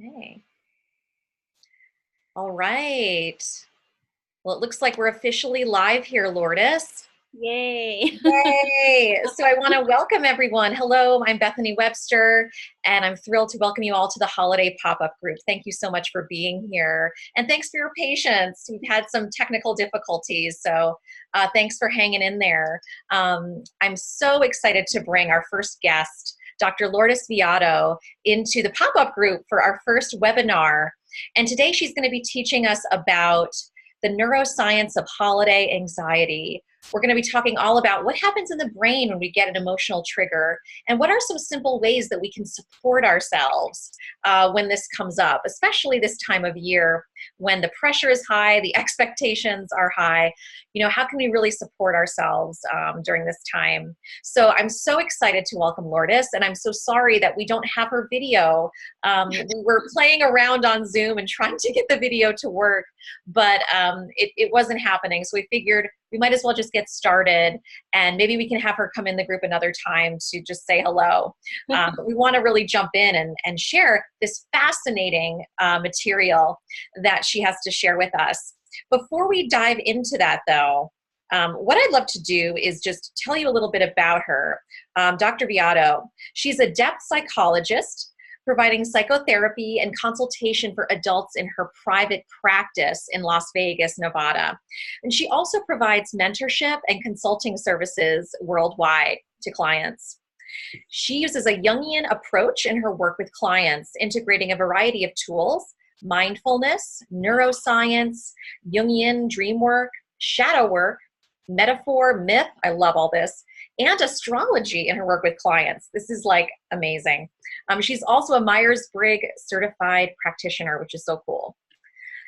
Okay. All right. Well, it looks like we're officially live here, Lourdes. Yay. Yay! So I want to welcome everyone. Hello, I'm Bethany Webster, and I'm thrilled to welcome you all to the holiday pop-up group. Thank you so much for being here, and thanks for your patience. We've had some technical difficulties, so thanks for hanging in there. I'm so excited to bring our first guest, Dr. Lourdes Viado, into the pop-up group for our first webinar. And today she's going to be teaching us about the neuroscience of holiday anxiety. We're going to be talking all about what happens in the brain when we get an emotional trigger, and what are some simple ways that we can support ourselves when this comes up, especially this time of year when the pressure is high, the expectations are high. You know, how can we really support ourselves during this time? So I'm so excited to welcome Lourdes, and I'm so sorry that we don't have her video. We were playing around on Zoom and trying to get the video to work, but it wasn't happening. So we figured we might as well just get started, and maybe we can have her come in the group another time to just say hello. But we want to really jump in and share this fascinating material that she has to share with us. Before we dive into that, though, what I'd love to do is just tell you a little bit about her. Dr. Viado, she's a depth psychologist providing psychotherapy and consultation for adults in her private practice in Las Vegas, Nevada. And she also provides mentorship and consulting services worldwide to clients. She uses a Jungian approach in her work with clients, integrating a variety of tools: mindfulness, neuroscience, Jungian dream work, shadow work, metaphor, myth, I love all this, and astrology in her work with clients. This is like amazing. She's also a Myers-Briggs certified practitioner, which is so cool.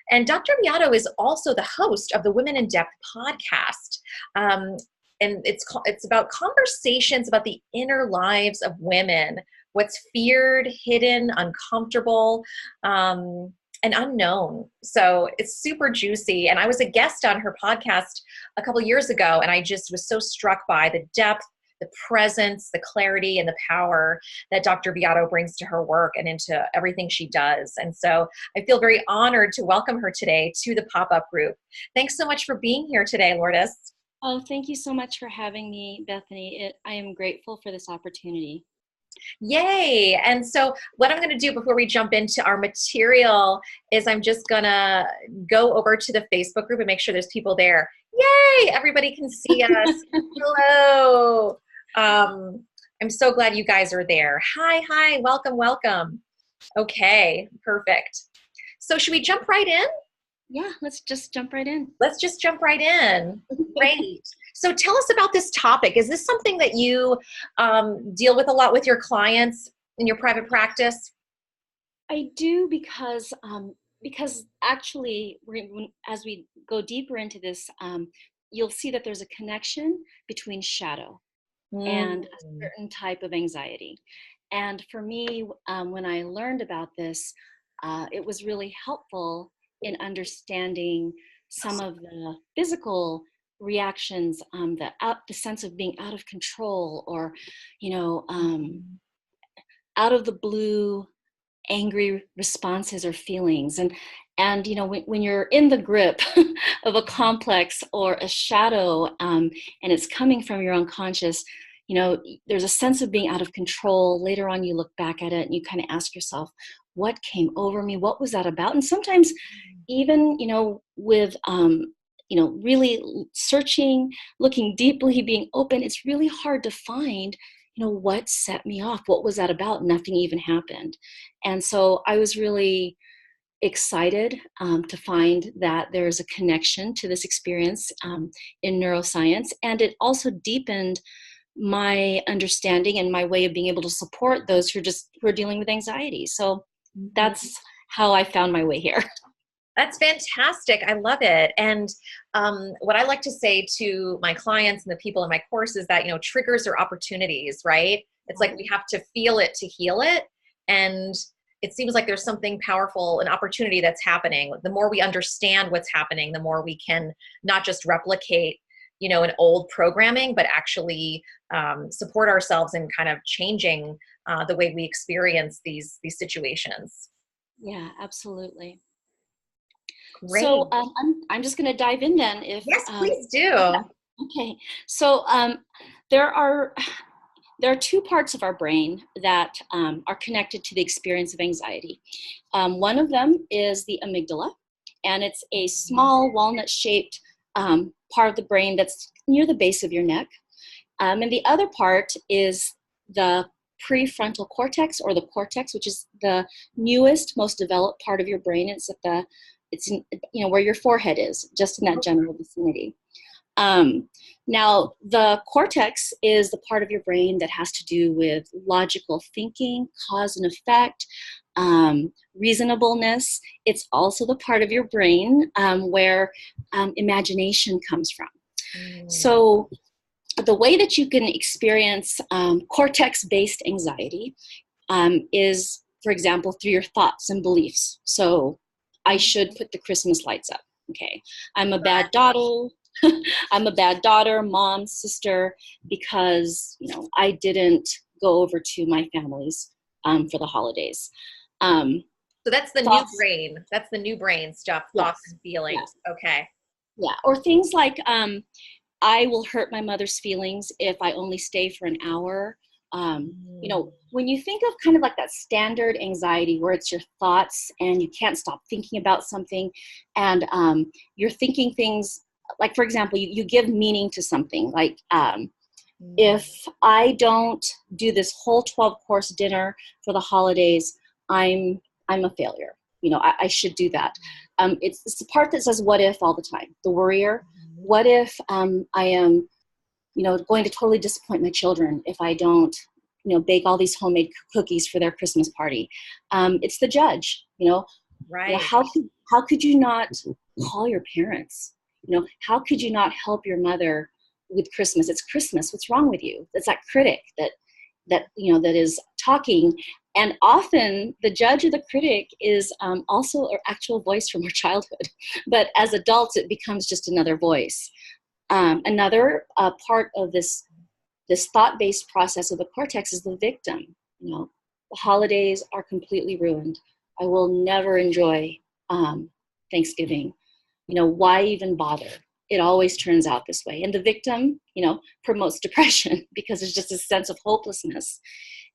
And Dr. Viado is also the host of the Women in Depth podcast. And it's about conversations about the inner lives of women, what's feared, hidden, uncomfortable, and unknown. So it's super juicy. And I was a guest on her podcast a couple years ago, and I just was so struck by the depth, the presence, the clarity, and the power that Dr. Viado brings to her work and into everything she does. And so I feel very honored to welcome her today to the pop-up group. Thanks so much for being here today, Lourdes. Oh, thank you so much for having me, Bethany. I am grateful for this opportunity. Yay! And so what I'm going to do before we jump into our material is I'm just going to go over to the Facebook group and make sure there's people there. Yay! Everybody can see us. Hello! I'm so glad you guys are there. Hi, welcome, welcome. Okay, perfect. So should we jump right in? Yeah, let's just jump right in. Let's just jump right in. Great. So tell us about this topic. Is this something that you deal with a lot with your clients in your private practice? I do because actually, as we go deeper into this, you'll see that there's a connection between shadow and a Mm. certain type of anxiety. And for me, when I learned about this, it was really helpful in understanding some of the physical reactions, the sense of being out of control, or out of the blue angry responses or feelings. And when you're in the grip of a complex or a shadow, and it's coming from your unconscious, there's a sense of being out of control. Later on, you look back at it and you kind of ask yourself, what came over me? What was that about? And sometimes even, with, really searching, looking deeply, being open, it's really hard to find, what set me off? What was that about? Nothing even happened. And so I was really excited to find that there's a connection to this experience in neuroscience. And it also deepened my understanding and my way of being able to support those who are dealing with anxiety. So that's how I found my way here. That's fantastic. I love it. And what I like to say to my clients and the people in my course is that, triggers are opportunities, right? It's like we have to feel it to heal it. And it seems like there's something powerful, an opportunity that's happening. The more we understand what's happening, the more we can not just replicate, an old programming, but actually support ourselves in kind of changing the way we experience these situations. Yeah, absolutely. Great. So I'm just going to dive in then. If Yes, please yeah, do. okay. So there are there are two parts of our brain that are connected to the experience of anxiety. One of them is the amygdala, and it's a small walnut-shaped part of the brain that's near the base of your neck. And the other part is the prefrontal cortex, or the cortex, which is the newest, most developed part of your brain. It's in, where your forehead is, just in that general vicinity. Um, Now, the cortex is the part of your brain that has to do with logical thinking, cause and effect, reasonableness. It's also the part of your brain where imagination comes from. Mm. So the way that you can experience cortex-based anxiety is, for example, through your thoughts and beliefs. So I should put the Christmas lights up. Okay, I'm a bad daughter. I'm a bad daughter, mom, sister, because I didn't go over to my family's for the holidays. Um, So that's the new Thoughts, brain. That's the new brain stuff, thoughts yes, and feelings. yes, Okay. yeah, or things like I will hurt my mother's feelings if I only stay for an hour. Mm. When you think of kind of like that standard anxiety where it's your thoughts and you can't stop thinking about something, and you're thinking things like, for example, you give meaning to something like, Mm. if I don't do this whole 12-course dinner for the holidays, I'm a failure. I should do that. It's the part that says what if all the time, the worrier. What if I am, going to totally disappoint my children if I don't, bake all these homemade cookies for their Christmas party? It's the judge. Right. How could you not call your parents? How could you not help your mother with Christmas? It's Christmas. What's wrong with you? It's that critic that is talking. And often the judge or the critic is also an actual voice from our childhood. But as adults, it becomes just another voice. Another part of this thought-based process of the cortex is the victim. The holidays are completely ruined. I will never enjoy Thanksgiving. Why even bother? It always turns out this way. And the victim, promotes depression because there's just a sense of hopelessness.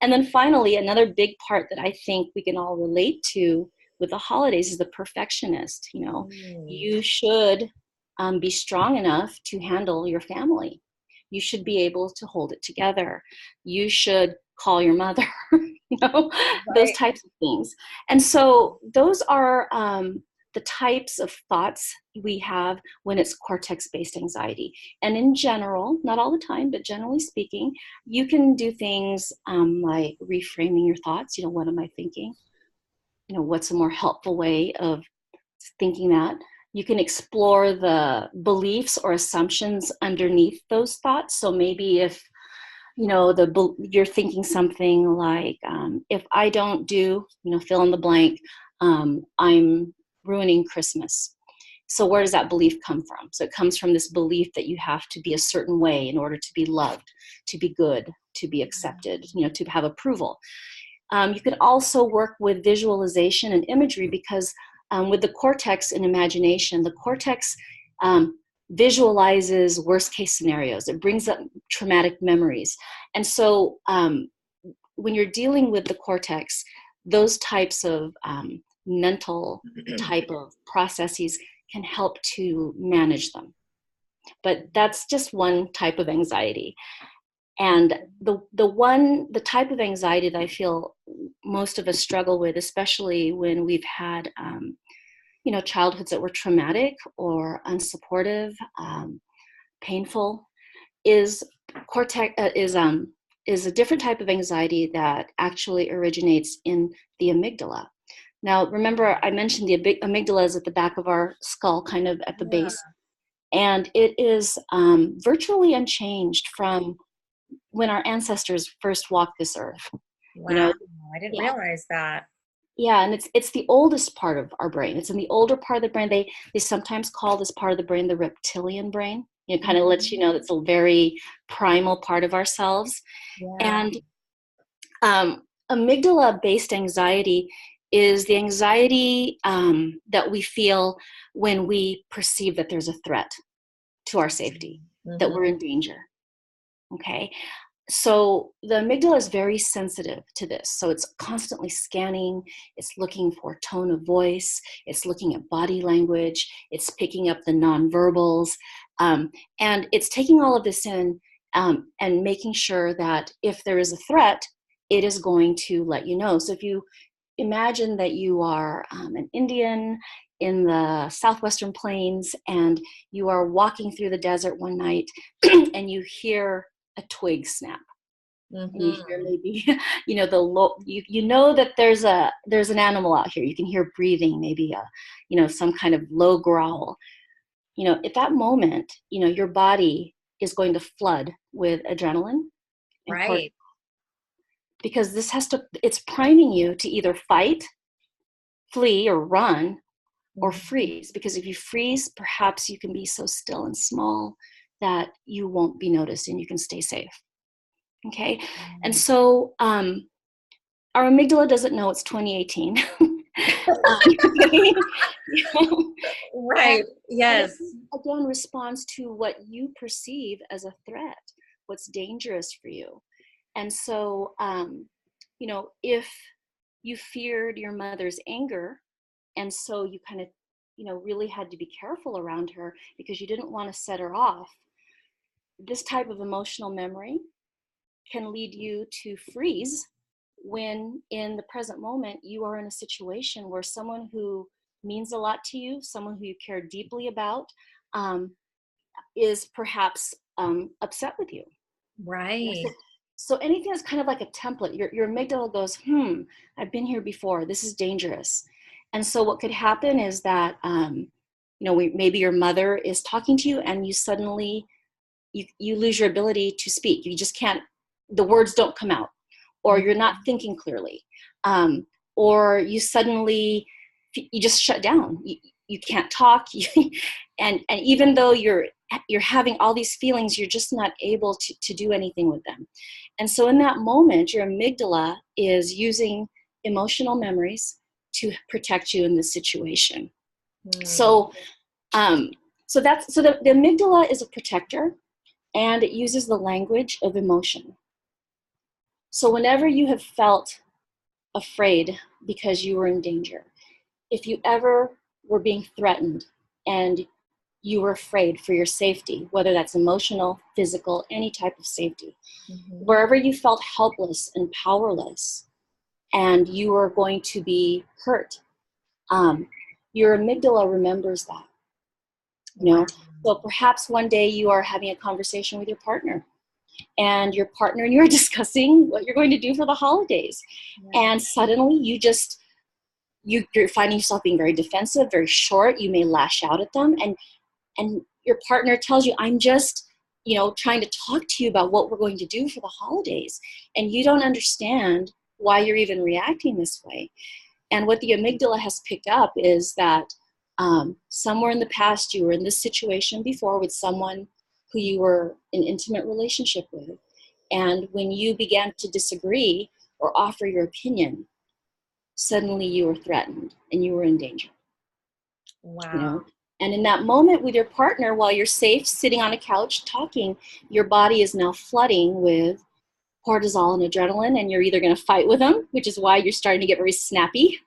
And then finally, another big part that I think we can all relate to with the holidays is the perfectionist. Mm. You should be strong enough to handle your family. You should be able to hold it together. You should call your mother, those Right. types of things. And so those are the types of thoughts we have when it's cortex-based anxiety. And in general, not all the time, but generally speaking, you can do things like reframing your thoughts. What am I thinking? What's a more helpful way of thinking that? You can explore the beliefs or assumptions underneath those thoughts. So maybe if you're thinking something like, if I don't do, fill in the blank, I'm ruining Christmas. So where does that belief come from? So it comes from this belief that you have to be a certain way in order to be loved, to be good, to be accepted, to have approval. You can also work with visualization and imagery because with the cortex and imagination, the cortex visualizes worst case scenarios. It brings up traumatic memories. And so when you're dealing with the cortex, those types of mental type of processes can help to manage them. But that's just one type of anxiety. And the type of anxiety that I feel most of us struggle with, especially when we've had childhoods that were traumatic or unsupportive, painful, is cortex is a different type of anxiety that actually originates in the amygdala. Now, remember, I mentioned the amygdala is at the back of our skull, kind of at the Yeah. base, and it is virtually unchanged from when our ancestors first walked this earth. You Wow. know, I didn't yeah, realize that. yeah, and it's the oldest part of our brain. It's in the older part of the brain. They sometimes call this part of the brain the reptilian brain. It kind of lets you know that's a very primal part of ourselves. Yeah. And amygdala-based anxiety is the anxiety that we feel when we perceive that there's a threat to our safety, that we're in danger. Okay. So the amygdala is very sensitive to this. So it's constantly scanning, it's looking for tone of voice, it's looking at body language, it's picking up the nonverbals, and it's taking all of this in and making sure that if there is a threat, it is going to let you know. So if you imagine that you are an Indian in the southwestern plains and you are walking through the desert one night and you hear a twig snap. And you hear maybe, you know, you know that there's an animal out here. You can hear breathing, maybe some kind of low growl. You know, at that moment, you know, your body is going to flood with adrenaline and Right. because it's priming you to either fight, flee, or run, or freeze. Because if you freeze, perhaps you can be so still and small that you won't be noticed and you can stay safe. Okay. And so our amygdala doesn't know it's 2018. Right. Yes. And again, responds to what you perceive as a threat, what's dangerous for you. And so, you know, if you feared your mother's anger, and so you kind of, you know, really had to be careful around her because you didn't want to set her off, this type of emotional memory can lead you to freeze when in the present moment you are in a situation where someone who means a lot to you, someone who you care deeply about, is perhaps upset with you. Right. So anything that's kind of like a template, your amygdala goes, I've been here before, this is dangerous. And so what could happen is that, you know, maybe your mother is talking to you and you suddenly, you lose your ability to speak. You just can't, the words don't come out, or you're not thinking clearly, or you suddenly, you just shut down. You can't talk, and even though you're having all these feelings, you're just not able to do anything with them. And so in that moment, your amygdala is using emotional memories to protect you in this situation. So the amygdala is a protector, and it uses the language of emotion. So whenever you have felt afraid because you were in danger, if you ever were being threatened and you were afraid for your safety, whether that's emotional, physical, any type of safety, wherever you felt helpless and powerless and you were going to be hurt, your amygdala remembers that. You know, so perhaps one day you are having a conversation with your partner, and your partner and you are discussing what you're going to do for the holidays, and suddenly you're finding yourself being very defensive, very short. You may lash out at them, and your partner tells you, I'm just, you know, trying to talk to you about what we're going to do for the holidays, and you don't understand why you're even reacting this way. And what the amygdala has picked up is that somewhere in the past you were in this situation before with someone who you were in intimate relationship with, and when you began to disagree or offer your opinion, suddenly you were threatened and you were in danger. Wow. You know? And in that moment with your partner, while you're safe sitting on a couch talking, your body is now flooding with cortisol and adrenaline, and you're either going to fight with them, which is why you're starting to get very snappy,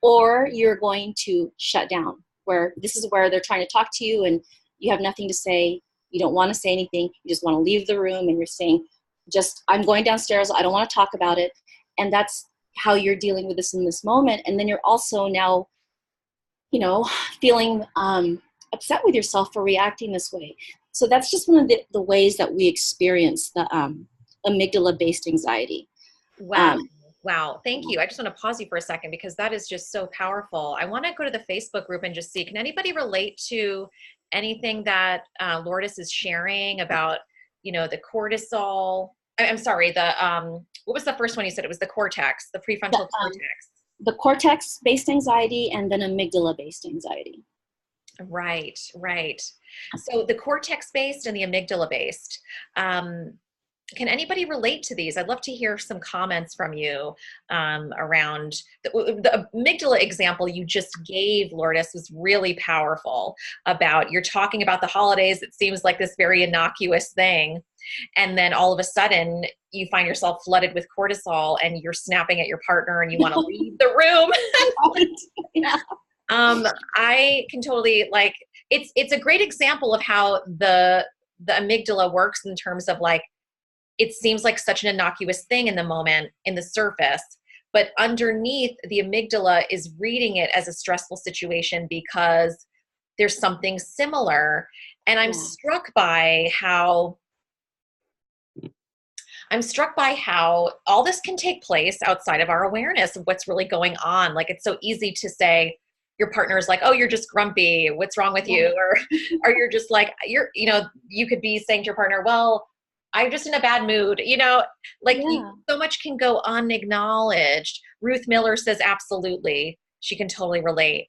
or you're going to shut down, where this is where they're trying to talk to you and you have nothing to say. You don't want to say anything. You just want to leave the room, and you're saying, I'm going downstairs. I don't want to talk about it. And that's how you're dealing with this in this moment. And then you're also now, you know, feeling upset with yourself for reacting this way. So that's just one of the ways that we experience the amygdala-based anxiety. Wow. Wow. Thank you. I just want to pause you for a second because that is just so powerful. I want to go to the Facebook group and just see, can anybody relate to anything that Lourdes is sharing about, you know, the cortisol? I'm sorry, what was the first one you said? It was the cortex, the prefrontal cortex. The cortex-based anxiety and then amygdala-based anxiety. Right, right. So the cortex-based and the amygdala-based. can anybody relate to these? I'd love to hear some comments from you around the amygdala example you just gave, Lourdes, was really powerful. About, you're talking about the holidays. It seems like this very innocuous thing. And then all of a sudden you find yourself flooded with cortisol and you're snapping at your partner and you want to leave the room. Yeah. I can totally, like, it's a great example of how the amygdala works in terms of, like, it seems like such an innocuous thing in the moment, in the surface, but underneath, the amygdala is reading it as a stressful situation because there's something similar. And I'm struck by how all this can take place outside of our awareness of what's really going on. Like, it's so easy to say, your partner is like, oh, you're just grumpy, what's wrong with you? Or you're just like, you could be saying to your partner, well, I'm just in a bad mood, like, so much can go unacknowledged. Ruth Miller says, absolutely. She can totally relate.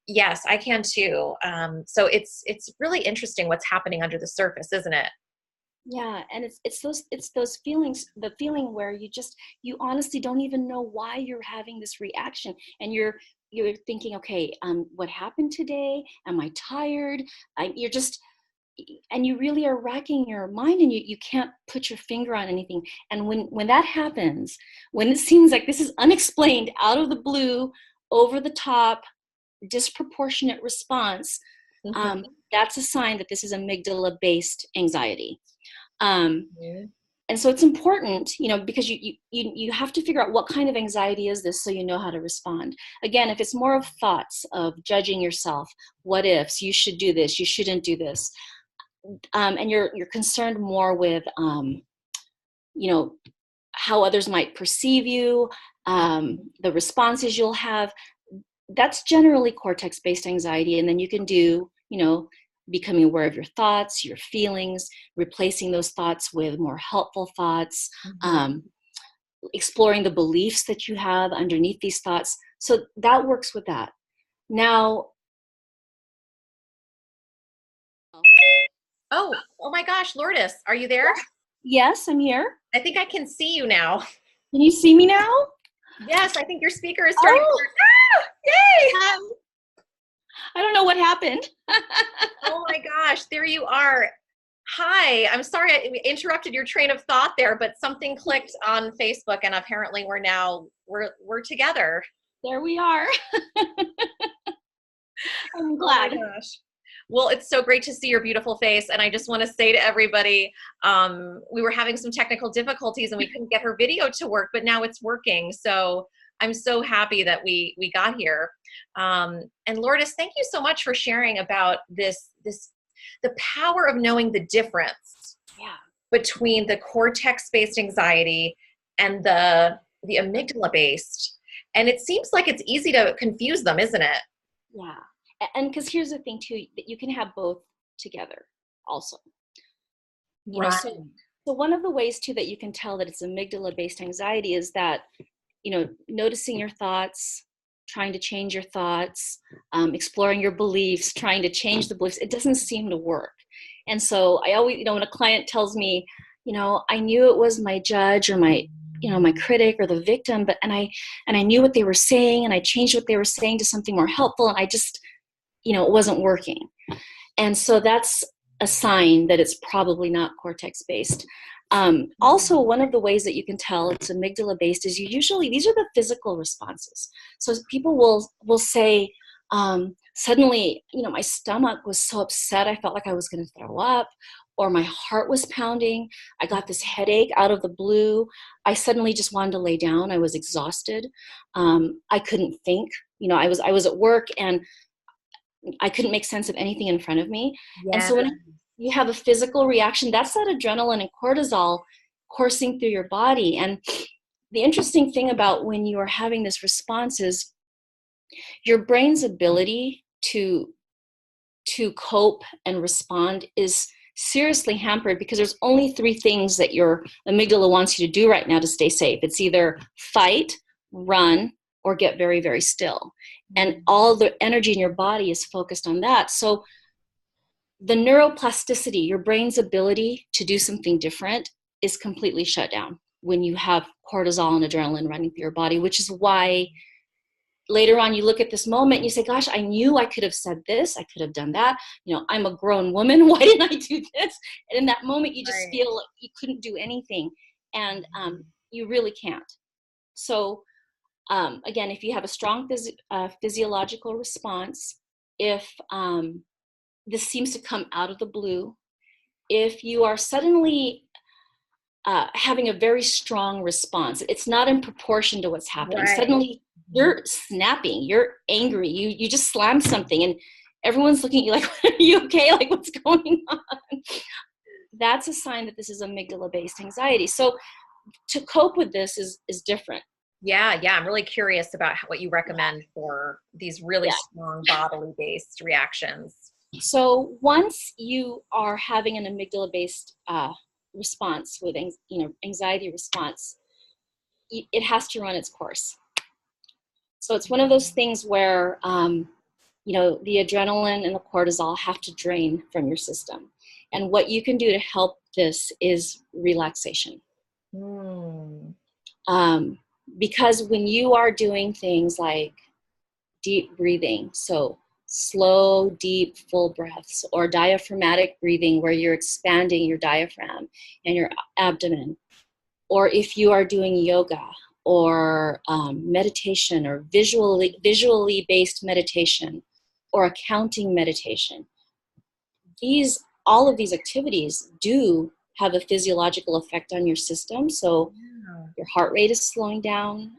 Yes, I can too. So it's really interesting what's happening under the surface, isn't it? Yeah, and it's those feelings, the feeling where you honestly don't even know why you're having this reaction, and you're thinking, okay, what happened today? Am I tired? And you really are racking your mind, and you can't put your finger on anything. And when that happens, when it seems like this is unexplained, out of the blue, over the top, disproportionate response, that's a sign that this is amygdala-based anxiety. And so it's important, because you have to figure out what kind of anxiety is this, so you know how to respond. Again, if it's more of thoughts of judging yourself, what ifs, you should do this, you shouldn't do this, and you're concerned more with how others might perceive you, the responses you'll have, that's generally cortex-based anxiety. And then you can do, becoming aware of your thoughts, your feelings, replacing those thoughts with more helpful thoughts, exploring the beliefs that you have underneath these thoughts. So that works with that. Now, oh my gosh, Lourdes, are you there? Yes, I'm here. I think I can see you now. Can you see me now? Yes, I think your speaker is starting to work. Ah, yay! I don't know what happened. Oh my gosh, there you are. Hi, I'm sorry I interrupted your train of thought there, but something clicked on Facebook, and apparently we're together. There we are. I'm glad. Oh my gosh. Well, it's so great to see your beautiful face. And I just want to say to everybody, we were having some technical difficulties and we couldn't get her video to work, but now it's working. So I'm so happy that we got here. And Lourdes, thank you so much for sharing about the power of knowing the difference between the cortex-based anxiety and the amygdala-based. And it seems like it's easy to confuse them, isn't it? Yeah. And because here's the thing too, that you can have both together also. So one of the ways too that you can tell that it's amygdala-based anxiety is that, noticing your thoughts, trying to change your thoughts, exploring your beliefs, trying to change the beliefs, it doesn't seem to work. And so I always, when a client tells me, I knew it was my judge or my critic or the victim, and I knew what they were saying, and I changed what they were saying to something more helpful, and I just, it wasn't working. And so that's a sign that it's probably not cortex-based. Also, one of the ways that you can tell it's amygdala-based is these are the physical responses. So people will say, suddenly, my stomach was so upset, I felt like I was going to throw up, or my heart was pounding. I got this headache out of the blue. I suddenly just wanted to lay down. I was exhausted. I couldn't think. I was at work and I couldn't make sense of anything in front of me. Yeah. And so when you have a physical reaction, that's that adrenaline and cortisol coursing through your body. And the interesting thing about when you are having this response is your brain's ability to cope and respond is seriously hampered, because there's only three things that your amygdala wants you to do right now to stay safe. It's either fight, run, or get very, very still. And all the energy in your body is focused on that. So the neuroplasticity, your brain's ability to do something different, is completely shut down when you have cortisol and adrenaline running through your body, which is why later on you look at this moment and you say, gosh, I knew I could have said this, I could have done that. I'm a grown woman, why didn't I do this? And in that moment you just feel like you couldn't do anything, and you really can't. So again, if you have a strong physiological response, if this seems to come out of the blue, if you are suddenly having a very strong response, it's not in proportion to what's happening. Right. Suddenly you're snapping, you're angry, you just slammed something and everyone's looking at you like, are you okay? Like, what's going on? That's a sign that this is amygdala-based anxiety. So to cope with this is different. Yeah. I'm really curious about what you recommend for these really strong bodily-based reactions. So once you are having an amygdala-based response with anxiety response, it has to run its course. So it's one of those things where the adrenaline and the cortisol have to drain from your system. And what you can do to help this is relaxation. Because when you are doing things like deep breathing, so slow, deep, full breaths, or diaphragmatic breathing where you're expanding your diaphragm and your abdomen, or if you are doing yoga or meditation or visually based meditation or a counting meditation, all of these activities do have a physiological effect on your system. So your heart rate is slowing down.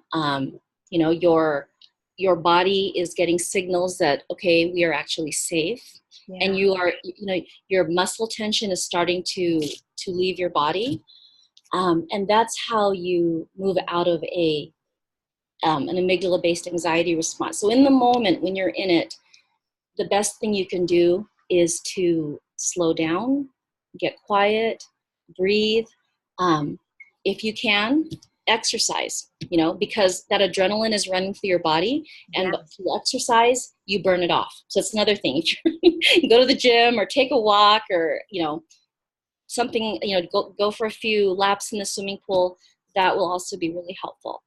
Your body is getting signals that, okay, we are actually safe. Yeah. And your muscle tension is starting to leave your body. And that's how you move out of an amygdala-based anxiety response. So in the moment when you're in it, the best thing you can do is to slow down, get quiet, breathe. If you can, exercise, because that adrenaline is running through your body, and through exercise, you burn it off. So it's another thing. You go to the gym or take a walk or, something, go for a few laps in the swimming pool. That will also be really helpful.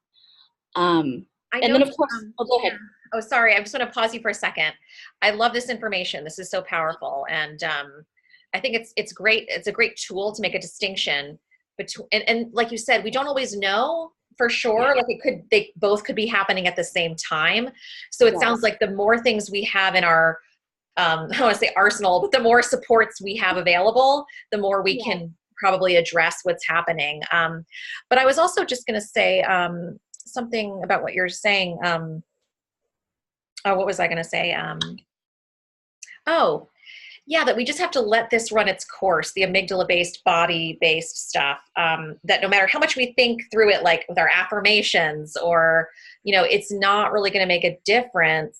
And then of course, go ahead. Oh, sorry. I just want to pause you for a second. I love this information. This is so powerful. And I think it's great. It's a great tool to make a distinction between, and like you said, we don't always know for sure. Like they both could be happening at the same time. So it sounds like the more things we have in our, I don't want to say arsenal, but the more supports we have available, the more we can probably address what's happening. But I was also just going to say something about what you're saying. What was I going to say? That we just have to let this run its course, the amygdala-based, body-based stuff, that no matter how much we think through it, like with our affirmations or, it's not really going to make a difference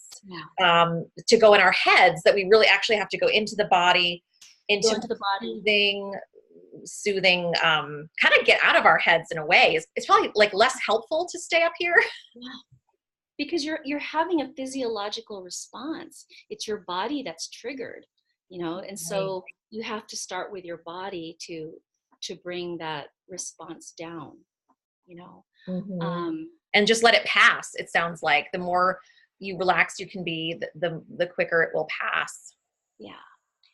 to go in our heads, that we really actually have to go into the body, into the body. Soothing, kind of get out of our heads in a way. It's probably like less helpful to stay up here. Yeah. Because you're having a physiological response. It's your body that's triggered, and so you have to start with your body to bring that response down, and just let it pass. It sounds like the more you relax you can be, the quicker it will pass. Yeah.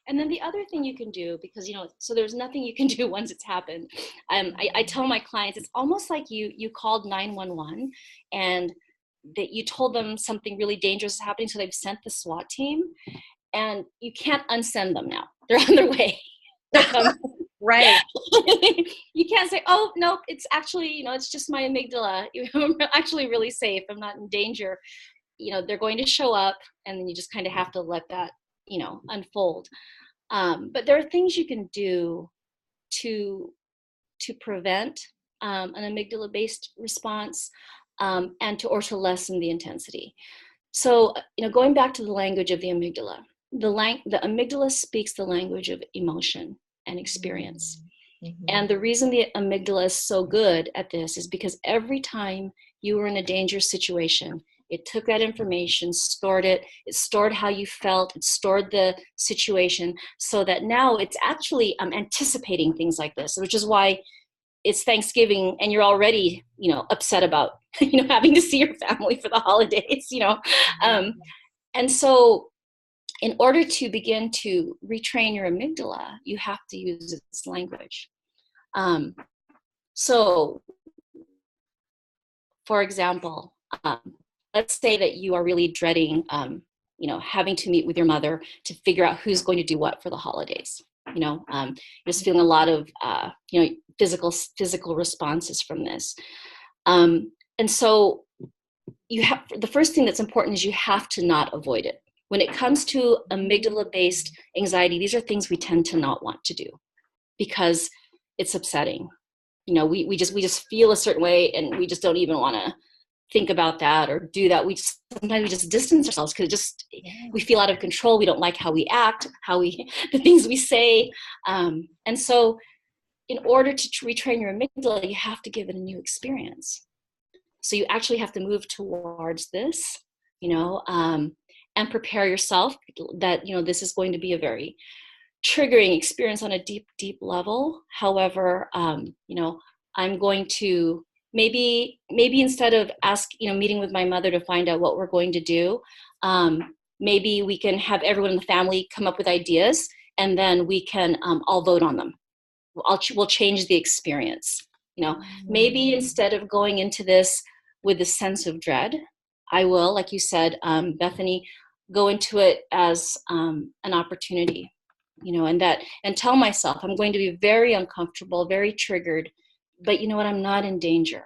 And then the other thing you can do, because, so there's nothing you can do once it's happened. I tell my clients, it's almost like you called 911 and that you told them something really dangerous is happening. So they've sent the SWAT team and you can't unsend them now. They're on their way. Right. You can't say, oh, no, it's actually, it's just my amygdala. I'm actually really safe. I'm not in danger. They're going to show up and then you just kind of have to let that, unfold. But there are things you can do to prevent an amygdala-based response and to lessen the intensity. So, going back to the language of the amygdala, the amygdala speaks the language of emotion and experience. Mm-hmm. And the reason the amygdala is so good at this is because every time you were in a dangerous situation, it took that information, stored it stored how you felt, it stored the situation, so that now it's actually anticipating things like this, which is why it's Thanksgiving and you're already, upset about, having to see your family for the holidays, and so in order to begin to retrain your amygdala, you have to use its language. So, for example, let's say that you are really dreading, having to meet with your mother to figure out who's going to do what for the holidays. Just feeling a lot of, physical responses from this. And so the first thing that's important is you have to not avoid it. When it comes to amygdala-based anxiety, these are things we tend to not want to do because it's upsetting. We just feel a certain way and we just don't even want to think about that or do that. Sometimes we just distance ourselves because we feel out of control. We don't like how we act, the things we say. And so in order to retrain your amygdala, you have to give it a new experience. So you actually have to move towards this, and prepare yourself that, this is going to be a very triggering experience on a deep, deep level. However, I'm going to maybe instead of meeting with my mother to find out what we're going to do, maybe we can have everyone in the family come up with ideas and then we can all vote on them. We'll change the experience. Maybe instead of going into this with a sense of dread, I will, like you said, Bethany, go into it as an opportunity, and tell myself I'm going to be very uncomfortable, very triggered, but you know what? I'm not in danger.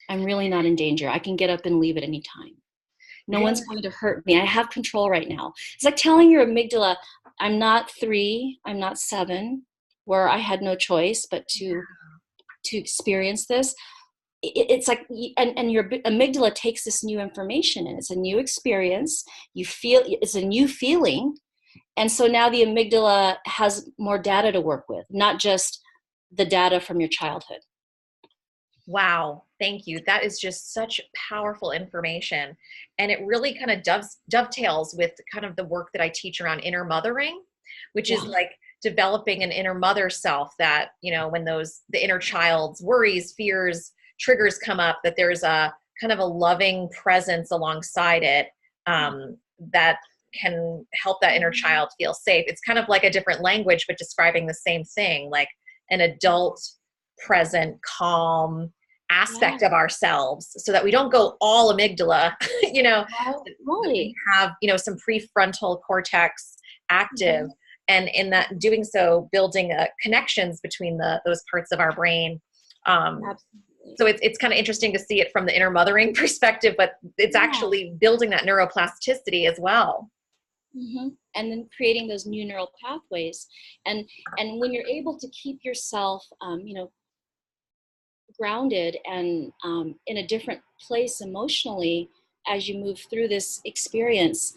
I'm really not in danger. I can get up and leave at any time. No one's going to hurt me. I have control right now. It's like telling your amygdala, I'm not 3, I'm not 7, where I had no choice but to experience this. It's like, and your amygdala takes this new information and it's a new experience. You feel it's a new feeling. And so now the amygdala has more data to work with, not just the data from your childhood. Wow. Thank you. That is just such powerful information. And it really kind of dovetails with kind of the work that I teach around inner mothering, which is like developing an inner mother self that, when the inner child's worries, fears, triggers come up, that there's a kind of a loving presence alongside it that can help that inner child feel safe. It's kind of like a different language, but describing the same thing, like an adult, present, calm aspect of ourselves, so that we don't go all amygdala, we have, some prefrontal cortex active, and in that doing so, building connections between those parts of our brain. So it's kind of interesting to see it from the inner mothering perspective, but it's actually building that neuroplasticity as well. And then creating those new neural pathways. And when you're able to keep yourself, grounded and in a different place emotionally as you move through this experience,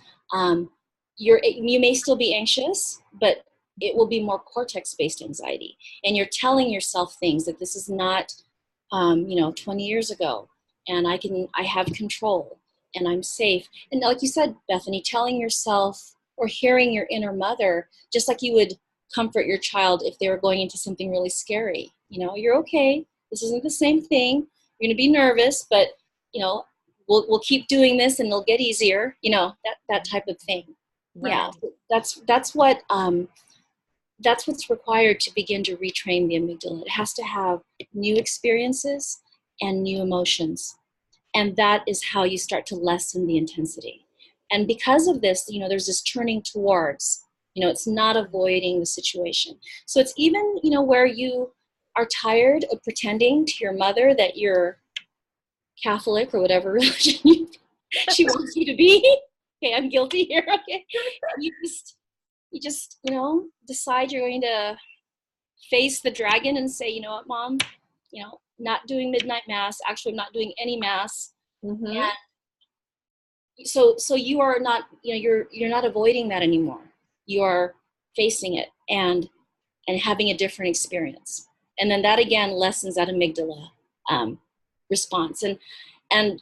you may still be anxious, but it will be more cortex-based anxiety. And you're telling yourself things that this is not, 20 years ago, and I have control, and I'm safe. And like you said, Bethany, telling yourself or hearing your inner mother, just like you would comfort your child if they were going into something really scary. You're okay. This isn't the same thing. You're going to be nervous, but, we'll keep doing this and it'll get easier, that type of thing. Right. Yeah, that's what's required to begin to retrain the amygdala. It has to have new experiences and new emotions. And that is how you start to lessen the intensity. And because of this, there's this turning towards, it's not avoiding the situation. So it's even, where you are tired of pretending to your mother that you're Catholic or whatever religion she wants you to be. Okay, I'm guilty here. Okay. You just, decide you're going to face the dragon and say, you know what, Mom, not doing midnight mass. Actually, I'm not doing any mass. And so you are not, you're not avoiding that anymore. You are facing it and having a different experience. And then that again lessens that amygdala response. And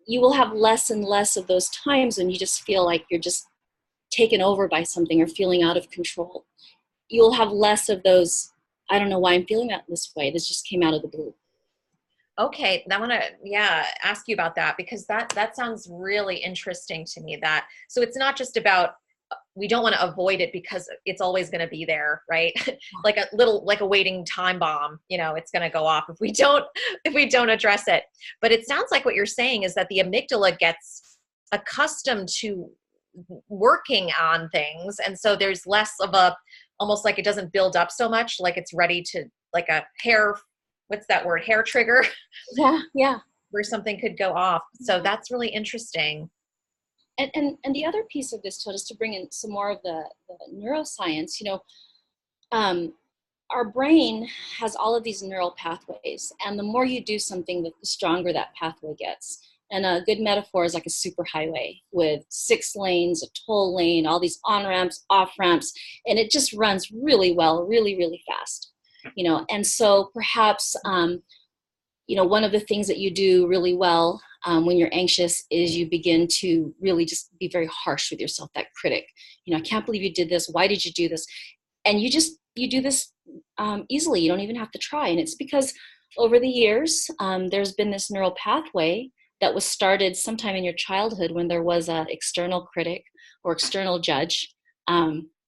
you will have less and less of those times when you just feel like you're just taken over by something or feeling out of control. You'll have less of those I don't know why I'm feeling that this way. This just came out of the blue. Okay, I want to ask you about that, because that sounds really interesting to me. That so it's not just about, we don't want to avoid it because it's always going to be there, right? Like a waiting time bomb, it's going to go off if we don't address it. But it sounds like what you're saying is that the amygdala gets accustomed to working on things, and so there's less of a, almost like it doesn't build up so much, like it's ready to, like a hair, what's that word, hair trigger, Yeah, yeah. where something could go off. So that's really interesting. And the other piece of this, too, just to bring in some more of the neuroscience, um, our brain has all of these neural pathways, and the more you do something, the stronger that pathway gets. And a good metaphor is like a superhighway with 6 lanes, a toll lane, all these on ramps, off ramps, and it just runs really well, really, really fast. And so perhaps one of the things that you do really well when you're anxious is you begin to really just be very harsh with yourself, that critic. I can't believe you did this. Why did you do this? And you do this easily. You don't even have to try. And it's because over the years, there's been this neural pathway that was started sometime in your childhood when there was an external critic or external judge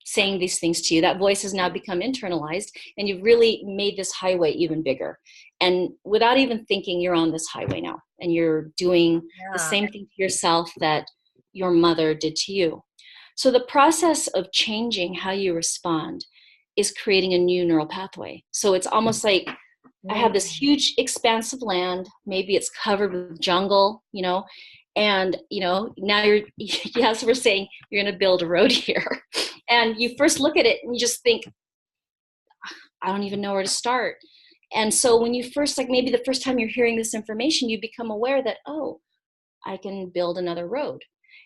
saying these things to you. That voice has now become internalized, and you've really made this highway even bigger. And without even thinking, you're on this highway now, and you're doing the same thing to yourself that your mother did to you. So the process of changing how you respond is creating a new neural pathway. So it's almost like I have this huge expanse of land, maybe it's covered with jungle, and now you're, yes, we're saying you're going to build a road here. And you first look at it and you just think, I don't even know where to start. And so when you first, like maybe the first time you're hearing this information, you become aware that, oh, I can build another road.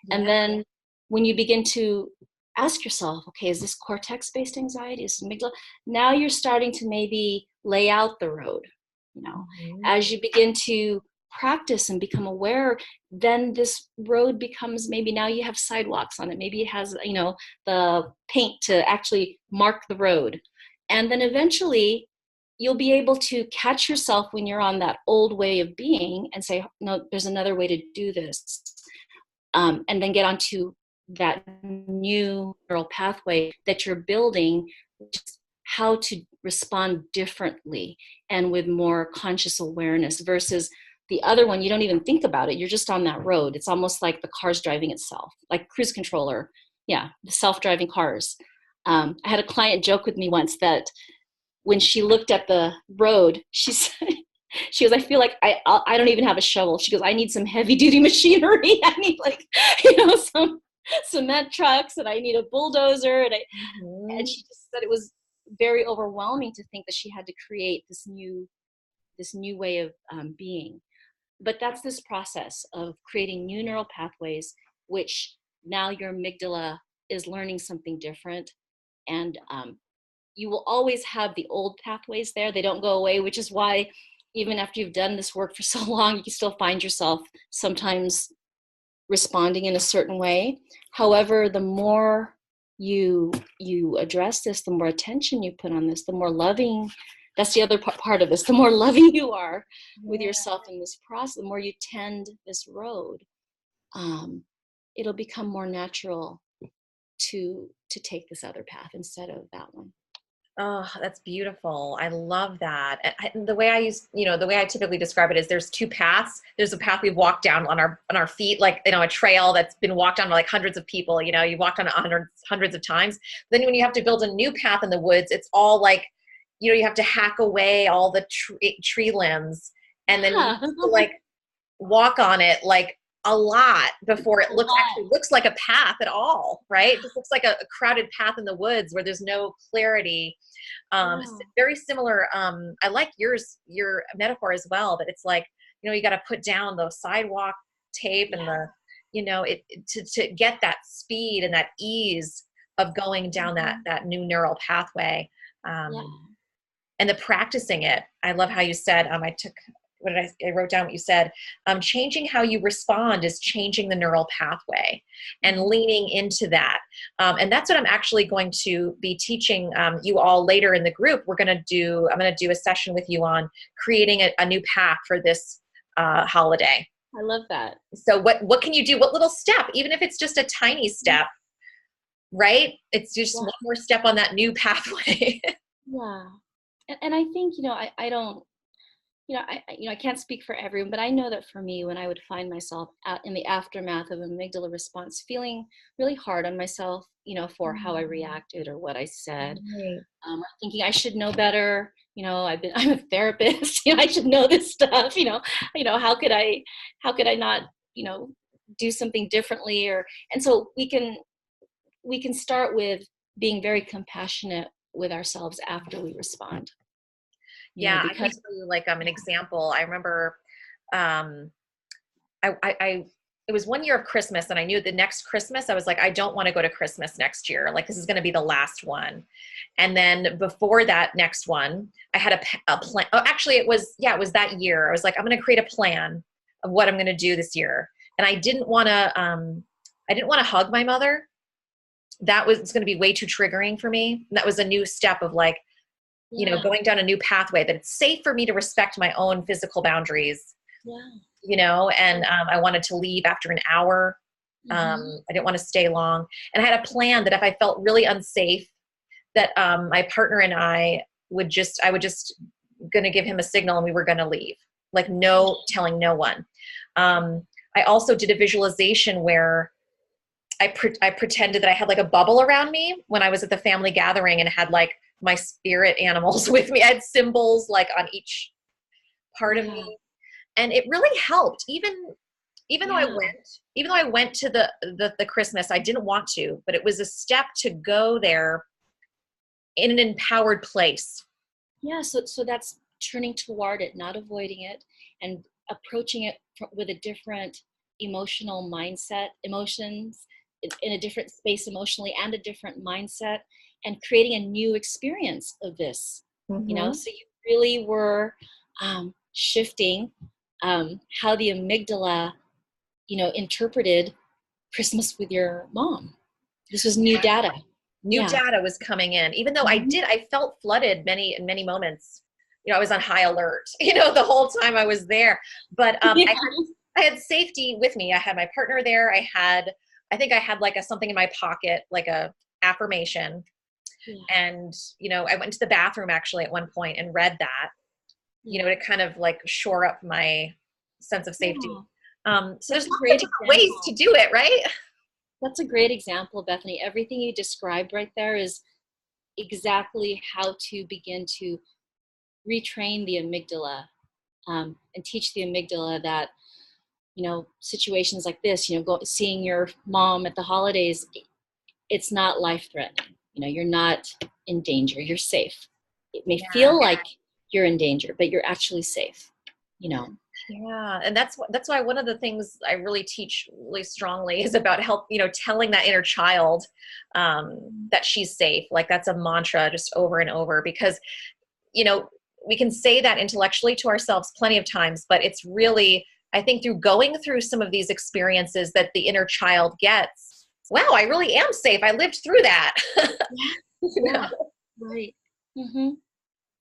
Yeah. And then when you begin to ask yourself, okay, is this cortex-based anxiety? Is this amygdala? Now you're starting to maybe lay out the road, as you begin to practice and become aware, then this road becomes, maybe now you have sidewalks on it. Maybe it has, the paint to actually mark the road. And then eventually you'll be able to catch yourself when you're on that old way of being and say, no, there's another way to do this. And then get onto that new neural pathway that you're building, just how to respond differently and with more conscious awareness, versus the other one, you don't even think about it. You're just on that road. It's almost like the car's driving itself, like cruise controller. Yeah, the self-driving cars. I had a client joke with me once that when she looked at the road, she said, she goes, I feel like I don't even have a shovel. She goes, I need some heavy duty machinery. I need some cement trucks, and I need a bulldozer. And she just said it was very overwhelming to think that she had to create this new way of being. But that's this process of creating new neural pathways, which now your amygdala is learning something different. And you will always have the old pathways there. They don't go away, which is why even after you've done this work for so long, you can still find yourself sometimes responding in a certain way. However, the more you address this, the more attention you put on this, the more loving, that's the other part of this, the more loving you are with yourself in this process, the more you tend this road, it'll become more natural to take this other path instead of that one. Oh, that's beautiful. I love that. And the way I typically describe it is there's 2 paths. There's a path we've walked down on our feet, like, a trail that's been walked on by like hundreds of people, you walked on it hundreds of times. Then when you have to build a new path in the woods, it's all like, you have to hack away all the tree limbs, and then you have to like walk on it like a lot before it actually looks like a path at all, right? It just looks like a crowded path in the woods where there's no clarity. Very similar. I like your metaphor as well, that it's like, you got to put down the sidewalk tape and to get that speed and that ease of going down that new neural pathway. And the practicing it. I love how you said, I took what did I wrote down what you said. Changing how you respond is changing the neural pathway, and leaning into that. And that's what I'm actually going to be teaching you all later in the group. I'm going to do a session with you on creating a new path for this holiday. I love that. So what can you do? What little step, even if it's just a tiny step, right? It's just one more step on that new pathway. Yeah. And I think, I don't, I can't speak for everyone, but I know that for me, when I would find myself in the aftermath of amygdala response, feeling really hard on myself, for how I reacted or what I said, Right. thinking I should know better. I'm a therapist. I should know this stuff. How could I not, do something differently? And so we can start with being very compassionate with ourselves after we respond. Yeah, I can Because tell you like an example. I remember I it was one year of Christmas, and I knew the next Christmas I was like, I don't want to go to Christmas next year. Like, this is going to be the last one. And then before that next one, I had a plan. Oh, actually it was that year. I was like, I'm going to create a plan of what I'm going to do this year. And I didn't want to hug my mother. That was going to be way too triggering for me. And that was a new step of like, going down a new pathway, that it's safe for me to respect my own physical boundaries. And I wanted to leave after an hour. I didn't want to stay long. And I had a plan that if I felt really unsafe, that my partner and I would just going to give him a signal, and we were going to leave. Like, no telling no one. I also did a visualization where I pretended that I had like a bubble around me when I was at the family gathering, and had like my spirit animals with me. I had symbols like on each part of me. And it really helped. Even though I went to the Christmas, I didn't want to, but it was a step to go there in an empowered place. Yeah. So that's turning toward it, not avoiding it, and approaching it with a different emotional mindset, emotions in a different space emotionally, and a different mindset, and creating a new experience of this. So you really were shifting how the amygdala, interpreted Christmas with your mom. This was new data. New data was coming in, even though I felt flooded in many moments. I was on high alert, the whole time I was there. But I had safety with me. I had my partner there. I think I had like something in my pocket, like a affirmation. And, I went to the bathroom actually at one point and read that, to kind of like shore up my sense of safety. So there's lots of different ways to do it, right? That's a great example, Bethany. Everything you described right there is exactly how to begin to retrain the amygdala, and teach the amygdala that, situations like this, seeing your mom at the holidays, it's not life-threatening. You're not in danger. You're safe. It may feel like you're in danger, but you're actually safe. Yeah, and that's why one of the things I really teach really strongly is about telling that inner child that she's safe. Like, that's a mantra just over and over, because we can say that intellectually to ourselves plenty of times, but it's really, I think, through going through some of these experiences that the inner child gets, wow, I really am safe. I lived through that. Right.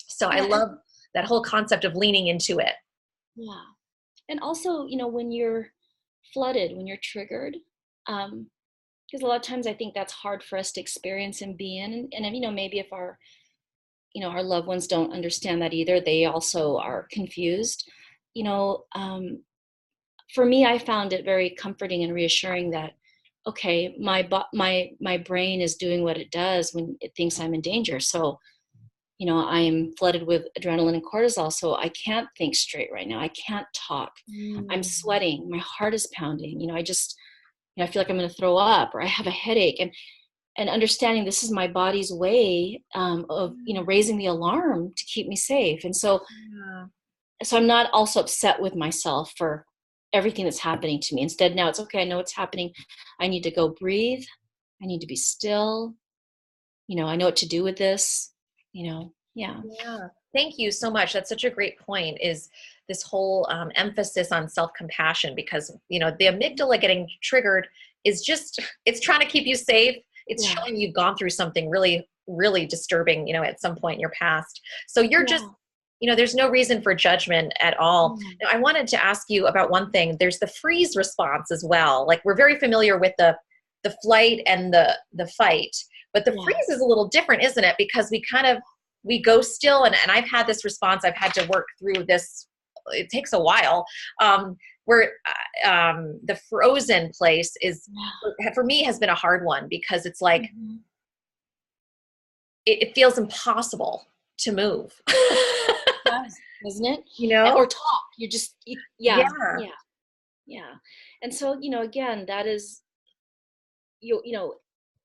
So I love that whole concept of leaning into it. Yeah. And also, when you're flooded, when you're triggered, because a lot of times I think that's hard for us to experience and be in. And maybe if our loved ones don't understand that either, they also are confused. For me, I found it very comforting and reassuring that, okay, my brain is doing what it does when it thinks I'm in danger. So, I am flooded with adrenaline and cortisol, so I can't think straight right now. I can't talk. I'm sweating. My heart is pounding. I just, I feel like I'm going to throw up, or I have a headache. And understanding this is my body's way of, raising the alarm to keep me safe. And so I'm not also upset with myself for everything that's happening to me. Instead, now it's okay. I know what's happening. I need to go breathe. I need to be still. I know what to do with this. Yeah. Thank you so much. That's such a great point, is this whole emphasis on self-compassion, because, you know, the amygdala getting triggered is just, it's trying to keep you safe. It's showing you've gone through something really, really disturbing, you know, at some point in your past. So you're just, you know, there's no reason for judgment at all. Now, I wanted to ask you about one thing. There's the freeze response as well. Like, we're very familiar with the flight and the fight, but the freeze is a little different, isn't it? Because we go still, and I've had this response. I've had to work through this. It takes a while. Where the frozen place is, for me, has been a hard one, because it's like, it feels impossible to move. Isn't it? You know? Or talk. You just, yeah. And so, you know, again, that is, you know,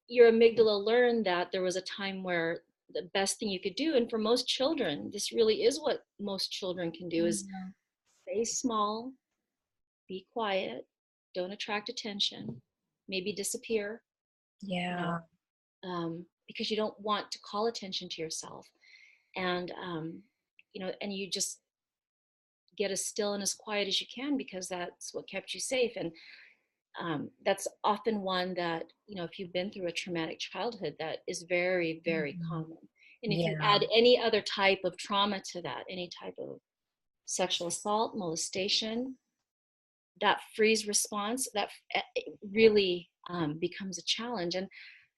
your amygdala learned that there was a time where the best thing you could do, and for most children, this really is what most children can do, is stay small, be quiet, don't attract attention, maybe disappear. Yeah. You know, because you don't want to call attention to yourself. And, you know, and you just get as still and as quiet as you can, because that's what kept you safe. And that's often one that, you know, if you've been through a traumatic childhood, that is very, very common. And if you add any other type of trauma to that, any type of sexual assault, molestation, that freeze response, that really becomes a challenge. And,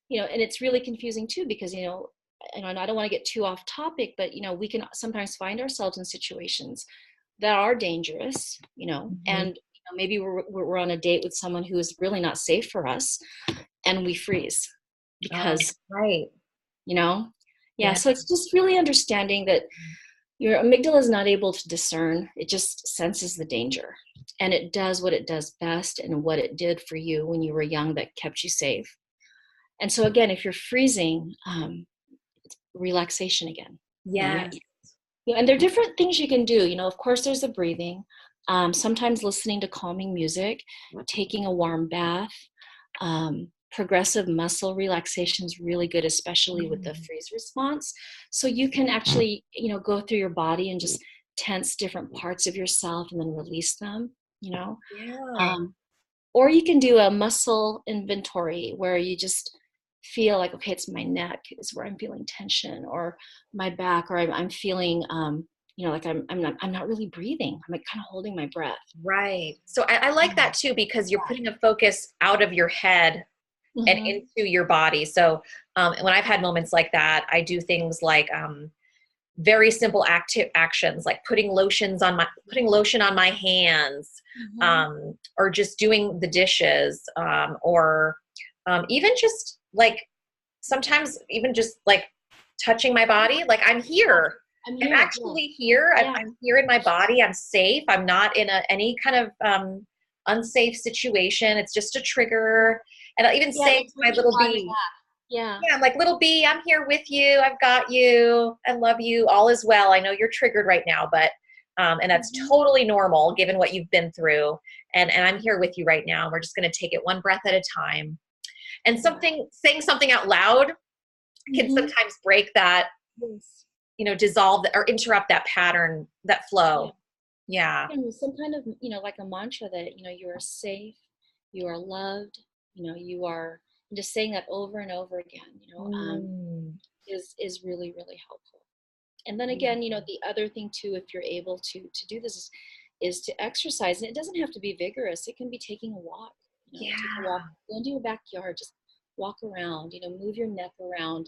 you know, and it's really confusing too, because, you know, and I don't want to get too off topic, but, you know, we can sometimes find ourselves in situations that are dangerous, you know, and, you know, maybe we're on a date with someone who is really not safe for us, and we freeze because, you know, so it's just really understanding that your amygdala is not able to discern. It just senses the danger, and it does what it does best, and what it did for you when you were young that kept you safe. And so again, if you're freezing, it's relaxation again. Yes. Yeah, and there are different things you can do. You know, of course, there's the breathing. Sometimes listening to calming music, taking a warm bath, progressive muscle relaxation is really good, especially with the freeze response. So you can actually, you know, go through your body and just tense different parts of yourself and then release them, you know. Or you can do a muscle inventory where you just feel like, okay, it's my neck is where I'm feeling tension, or my back, or I'm feeling, you know, like I'm not really breathing. I'm like kind of holding my breath. Right. So I like that too, because you're putting a focus out of your head and into your body. So when I've had moments like that, I do things like very simple actions, like putting lotion on my hands, or just doing the dishes, or even just like sometimes even just like touching my body, like I'm here. I'm actually here. I'm here in my body. I'm safe. I'm not in any kind of unsafe situation. It's just a trigger. And I'll even say to my little bee, I'm like, little bee, I'm here with you. I've got you. I love you. All is well. I know you're triggered right now, but and that's totally normal given what you've been through. And I'm here with you right now. We're just going to take it one breath at a time. And saying something out loud can sometimes break that, you know, dissolve or interrupt that pattern, that flow. And some kind of, you know, like a mantra that, you know, you are safe, you are loved, you know, you are, and just saying that over and over again, you know, is really, really helpful. And then again, you know, the other thing too, if you're able to do this, is to exercise. And it doesn't have to be vigorous. It can be taking a walk. You know, take a walk, go into your backyard, just walk around, you know, move your neck around,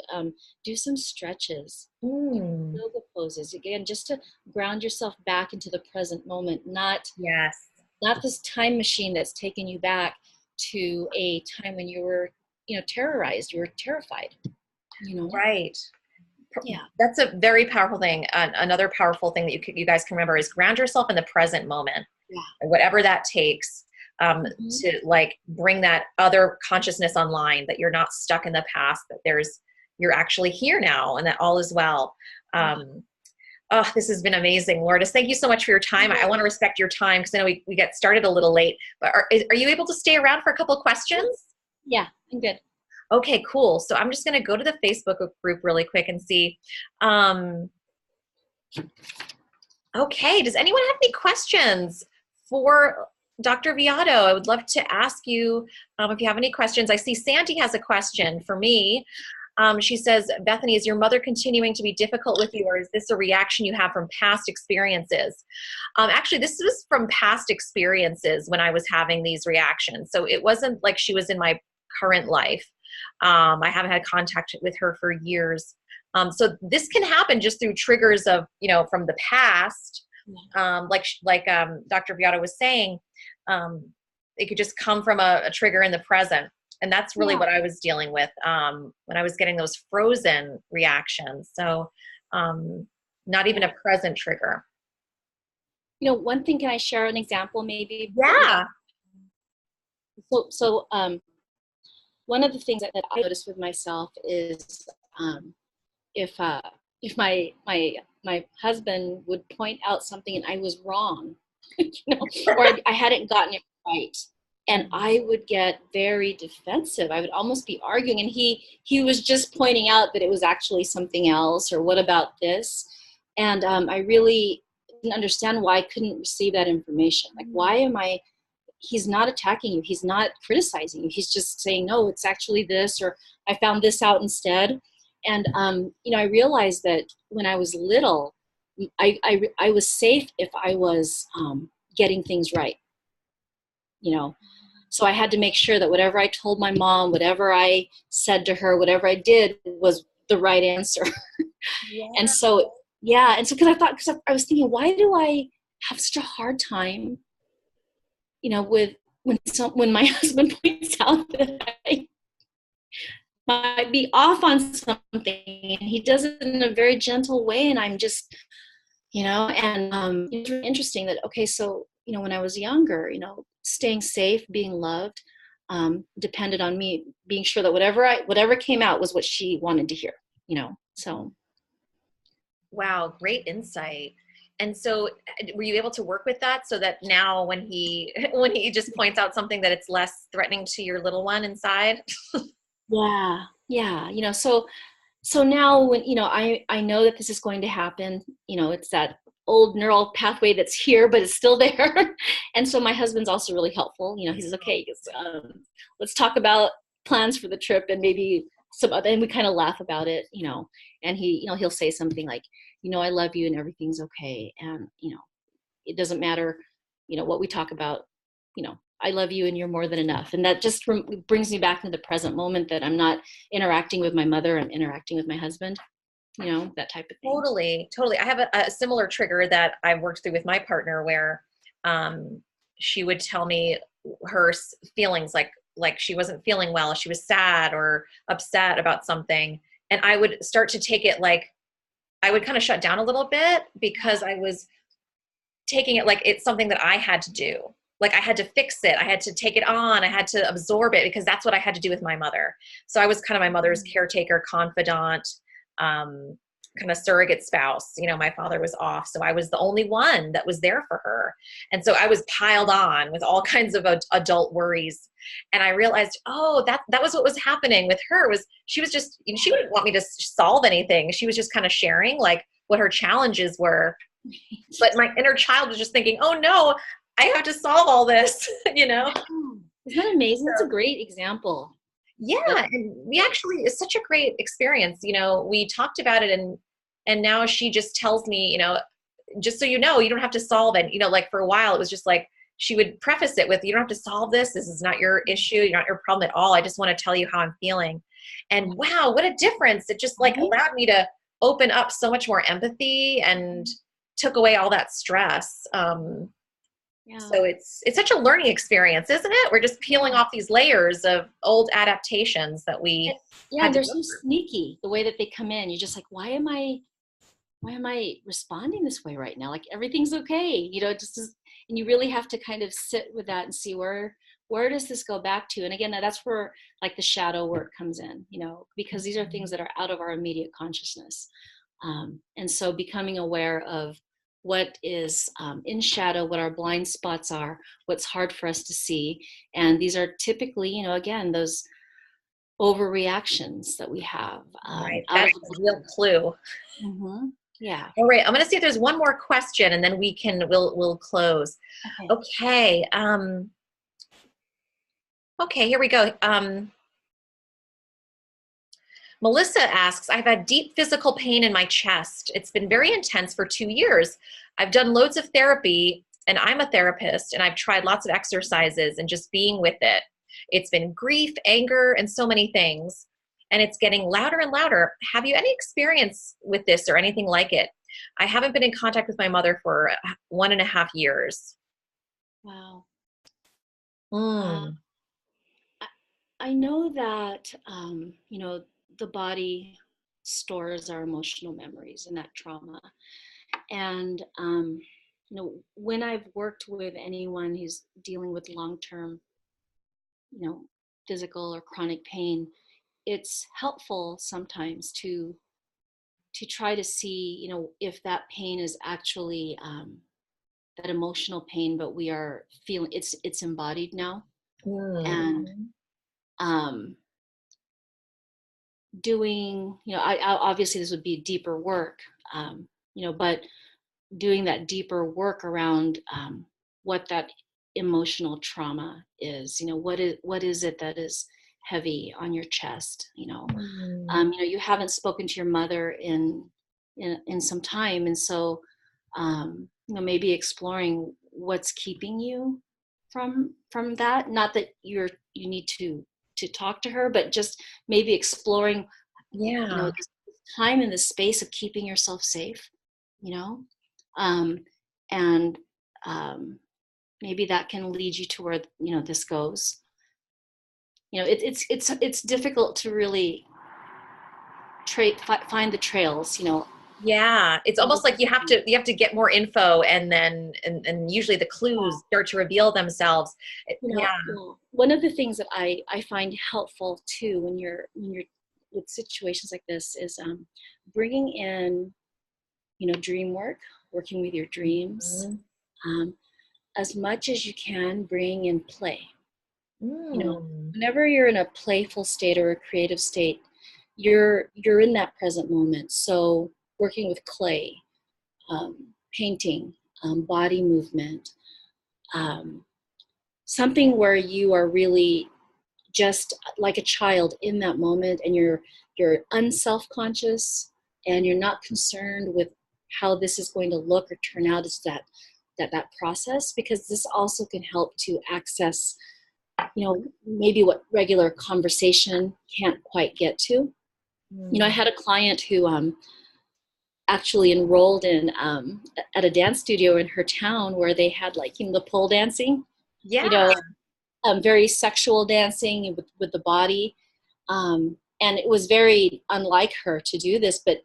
do some stretches, yoga poses, again, just to ground yourself back into the present moment, not this time machine that's taken you back to a time when you were, you know, terrorized, you were terrified, you know. That's a very powerful thing. Another powerful thing that you guys can remember is ground yourself in the present moment, whatever that takes. To like bring that other consciousness online, that you're not stuck in the past, that you're actually here now, and that all is well. Oh, this has been amazing, Lourdes. Thank you so much for your time. I want to respect your time because I know we get started a little late, but are you able to stay around for a couple of questions? Yeah, I'm good. Okay, cool. So I'm just going to go to the Facebook group really quick and see. Okay, does anyone have any questions for Dr. Viado? I would love to ask you if you have any questions. I see Sandy has a question for me. She says, Bethany, is your mother continuing to be difficult with you, or is this a reaction you have from past experiences? Actually, this was from past experiences when I was having these reactions. So it wasn't like she was in my current life. I haven't had contact with her for years. So this can happen just through triggers of, from the past. Dr. Viado was saying, it could just come from a trigger in the present. And that's really what I was dealing with when I was getting those frozen reactions. So not even a present trigger. One thing, can I share an example maybe? Yeah. So one of the things that I noticed with myself is if my husband would point out something and I was wrong, or I hadn't gotten it right, and I would get very defensive. I would almost be arguing, and he was just pointing out that it was actually something else, or what about this? And I really didn't understand why I couldn't receive that information. Like, why am I? He's not attacking you. He's not criticizing you. He's just saying, no, it's actually this, or I found this out instead. And I realized that when I was little, I was safe if I was getting things right. So I had to make sure that whatever I told my mom, whatever I said to her, whatever I did was the right answer. Yeah. And so because I was thinking, why do I have such a hard time, when my husband points out that I might be off on something, and he does it in a very gentle way, and I'm just, and it's really interesting that, okay, so, when I was younger, staying safe, being loved, depended on me being sure that whatever came out was what she wanted to hear, so. Wow, great insight. And so were you able to work with that so that now when he just points out something, that it's less threatening to your little one inside? Yeah. So now when, I know that this is going to happen, it's that old neural pathway that's here, but it's still there. And so my husband's also really helpful. He says, okay, let's talk about plans for the trip, and maybe some other, and we kind of laugh about it, and he'll say something like, I love you and everything's okay. And, it doesn't matter, what we talk about, I love you and you're more than enough. And that just brings me back into the present moment, that I'm not interacting with my mother, I'm interacting with my husband, that type of thing. Totally. I have a similar trigger that I've worked through with my partner, where she would tell me her feelings, like she wasn't feeling well, she was sad or upset about something. And I would start to take it like, I would kind of shut down a little bit, because I was taking it like it's something that I had to do. Like I had to fix it. I had to take it on. I had to absorb it, because that's what I had to do with my mother. So I was kind of my mother's caretaker, confidant, kind of surrogate spouse. My father was off, so I was the only one that was there for her. And so I was piled on with all kinds of adult worries. And I realized, that was what was happening with her. Was she was just, she wouldn't want me to solve anything. She was just kind of sharing like what her challenges were. But my inner child was just thinking, oh no, I have to solve all this, Isn't that amazing? That's a great example. Yeah. And it's such a great experience. We talked about it, and now she just tells me, just so you know, you don't have to solve it. Like for a while, it was just like, she would preface it with, you don't have to solve this. This is not your issue. Not your problem at all. I just want to tell you how I'm feeling. And wow, what a difference. It just like allowed me to open up so much more empathy and took away all that stress. So it's such a learning experience, isn't it? We're just peeling off these layers of old adaptations that we they're so sneaky, the way that they come in. You're just like, why am I responding this way right now? Like everything's okay, it just is. And you really have to kind of sit with that and see where does this go back to. And again, that's where like the shadow work comes in, because these are things that are out of our immediate consciousness. And so becoming aware of what is in shadow, what our blind spots are, what's hard for us to see. And these are typically, again, those overreactions that we have. Right. That's a real clue. Mm-hmm. Yeah. All right, I'm going to see if there's one more question, and then we'll close. Okay. Okay. Okay, here we go. Melissa asks, I've had deep physical pain in my chest. It's been very intense for 2 years. I've done loads of therapy, and I'm a therapist, and I've tried lots of exercises and just being with it. It's been grief, anger, and so many things. And it's getting louder and louder. Have you any experience with this or anything like it? I haven't been in contact with my mother for 1.5 years. Wow. Mm. I, I know that, the body stores our emotional memories and that trauma. And, when I've worked with anyone who's dealing with long-term, physical or chronic pain, it's helpful sometimes to try to see, if that pain is actually that emotional pain, but we are feeling it's embodied now. And Mm. um, doing, I obviously this would be deeper work, but doing that deeper work around what that emotional trauma is. What is it that is heavy on your chest? Mm. You haven't spoken to your mother in some time, and so maybe exploring what's keeping you from that. Not that you need to talk to her, but just maybe exploring, Yeah. this time in the space of keeping yourself safe, you know, um, and maybe that can lead you to where this goes. It's difficult to really find the trails. Yeah, it's almost like you have to get more info, and then and usually the clues start to reveal themselves. Yeah. One of the things that I find helpful too when you're with situations like this is bringing in dream work, working with your dreams, Mhm. um, as much as you can. Bring in play. Mm. Whenever you're in a playful state or a creative state, you're in that present moment. So working with clay, painting, body movement, um, something where you are really just like a child in that moment, and you're unself-conscious, and you're not concerned with how this is going to look or turn out. Is that process, because this also can help to access maybe what regular conversation can't quite get to. I Mm. had a client who actually enrolled in at a dance studio in her town, where they had like the pole dancing, you Yeah. know very sexual dancing with the body. And it was very unlike her to do this, but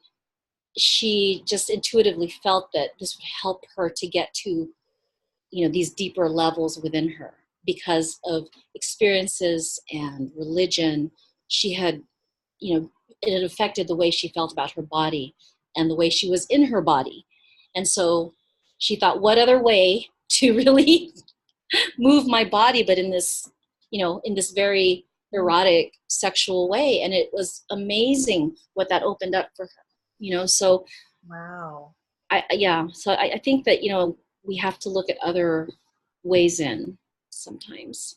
she just intuitively felt that this would help her to get to these deeper levels within her, because of experiences and religion. She had, it had affected the way she felt about her body and the way she was in her body. And so she thought, what other way to really move my body, but in this very erotic sexual way. And it was amazing what that opened up for her. So Wow. I think that we have to look at other ways in sometimes.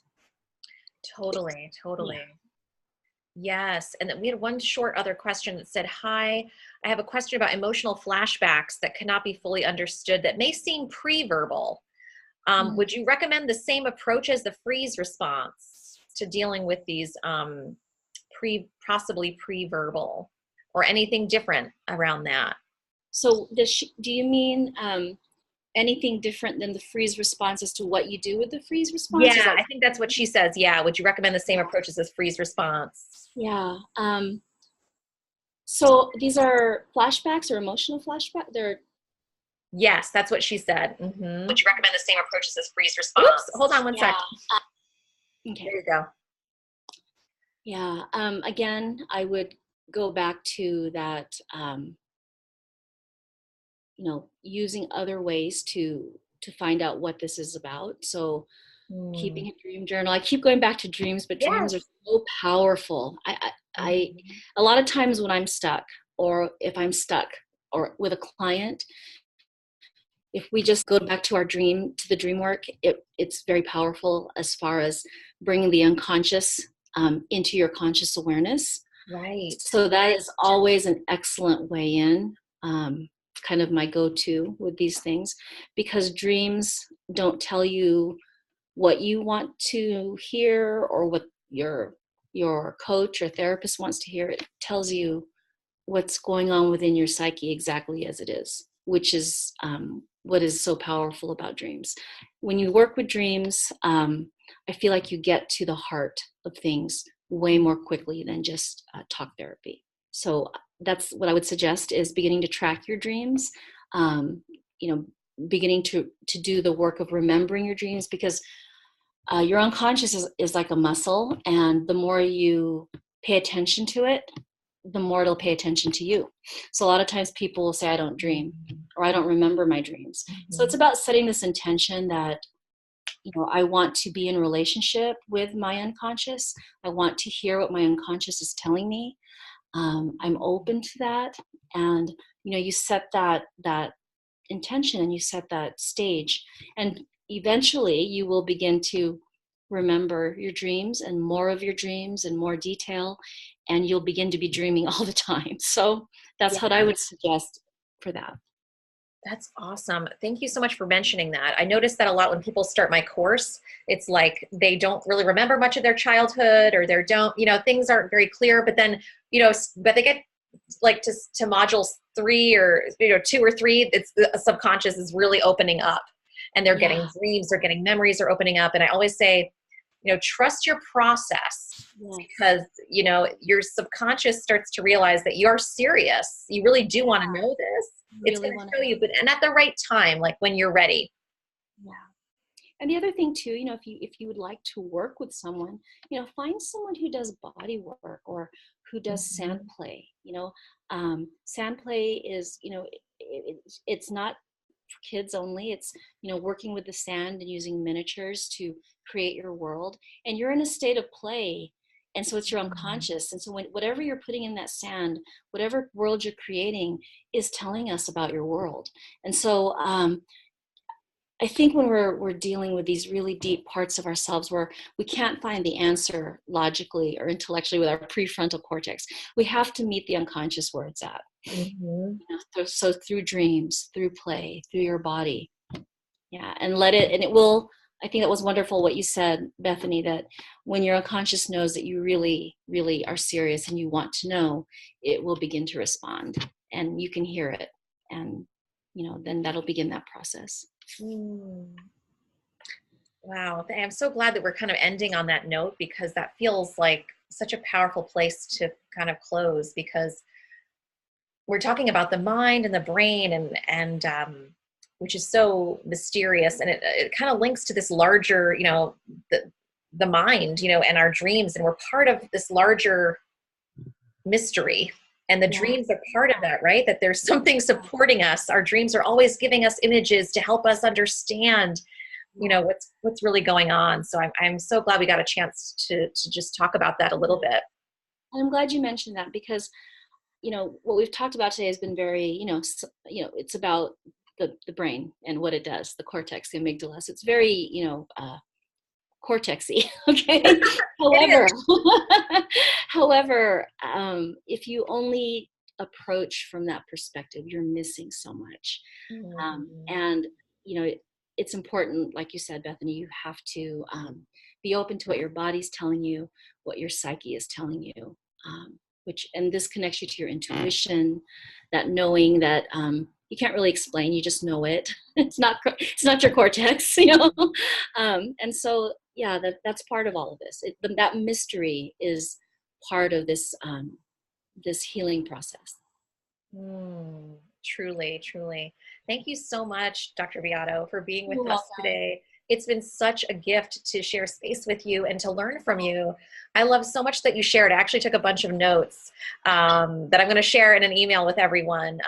Totally, Yeah. totally. Yes. And then we had one short other question that said, Hi, I have a question about emotional flashbacks that cannot be fully understood that may seem pre-verbal. Mm. Would you recommend the same approach as the freeze response to dealing with these possibly pre-verbal, or anything different around that? So do you mean anything different than the freeze response as to what you do with the freeze response? Is Yeah, that? I think that's what she says. Yeah. Would you recommend the same approach as this freeze response? Yeah. So these are flashbacks or emotional flashbacks. They're. Yes, that's what she said. Would you recommend the same approach as this freeze response? Oops, hold on one Yeah. sec. Okay. There you go. Yeah. Again, I would go back to that. Using other ways to find out what this is about. So Hmm. keeping a dream journal. I keep going back to dreams, but dreams are Yes. so powerful. I Mhm. a lot of times when I'm stuck, or if I'm stuck, or with a client, if we just go back to the dream work, it's very powerful as far as bringing the unconscious into your conscious awareness. Right. So that is always an excellent way in, kind of my go-to with these things, because dreams don't tell you what you want to hear or what your coach or therapist wants to hear. It tells you what's going on within your psyche exactly as it is, which is what is so powerful about dreams. When you work with dreams, I feel like you get to the heart of things way more quickly than just talk therapy. So that's what I would suggest, is beginning to track your dreams, beginning to do the work of remembering your dreams, because your unconscious is like a muscle, and the more you pay attention to it, the more it'll pay attention to you. So a lot of times people will say, I don't dream, or I don't remember my dreams. So it's about setting this intention that, I want to be in relationship with my unconscious. I want to hear what my unconscious is telling me. I'm open to that. And, you set that intention, and you set that stage, and eventually you will begin to remember your dreams, and more of your dreams, and more detail, and you'll begin to be dreaming all the time. So that's what I would suggest for that. That's awesome. Thank you so much for mentioning that. I notice that a lot when people start my course. It's like they don't really remember much of their childhood, or things aren't very clear, but then, but they get like to module 3 or 2 or 3, it's the subconscious is really opening up, and they're getting dreams, they're getting memories, are opening up. And I always say, trust your process, because, your subconscious starts to realize that you're serious. You really do want to know this. It's going to show you, and at the right time, like when you're ready. Yeah. And the other thing too, if you would like to work with someone, find someone who does body work, or who does sand play. Sand play is, it's not for kids only. It's, working with the sand and using miniatures to create your world, and you're in a state of play. And so it's your unconscious. And so whatever you're putting in that sand, whatever world you're creating, is telling us about your world. And so I think when we're dealing with these really deep parts of ourselves where we can't find the answer logically or intellectually with our prefrontal cortex, we have to meet the unconscious where it's at. So through dreams, through play, through your body. Yeah, and it will. I think that was wonderful what you said, Bethany, that when your unconscious knows that you really, really are serious and you want to know, it will begin to respond, and you can hear it. And, then that'll begin that process. Wow. I'm so glad that we're kind of ending on that note, because that feels like such a powerful place to kind of close, because we're talking about the mind and the brain, and which is so mysterious, and it kind of links to this larger, the mind, and our dreams, and we're part of this larger mystery, and the dreams are part of that, right? That there's something supporting us. Our dreams are always giving us images to help us understand, what's really going on. So I'm so glad we got a chance to just talk about that a little bit. I'm glad you mentioned that, because what we've talked about today has been very, it's about the brain and what it does, the cortex, the amygdala. So it's very, cortexy. Okay. However, if you only approach from that perspective, you're missing so much. And, it's important, like you said, Bethany, you have to be open to what your body's telling you, what your psyche is telling you, and this connects you to your intuition, that knowing that you can't really explain, you just know it. It's not your cortex, and so that's part of all of this. That mystery is part of this this healing process. Truly, truly. Thank you so much, Dr. Viado, for being with us today. It's been such a gift to share space with you and to learn from you. I love so much that you shared. I actually took a bunch of notes that I'm going to share in an email with everyone,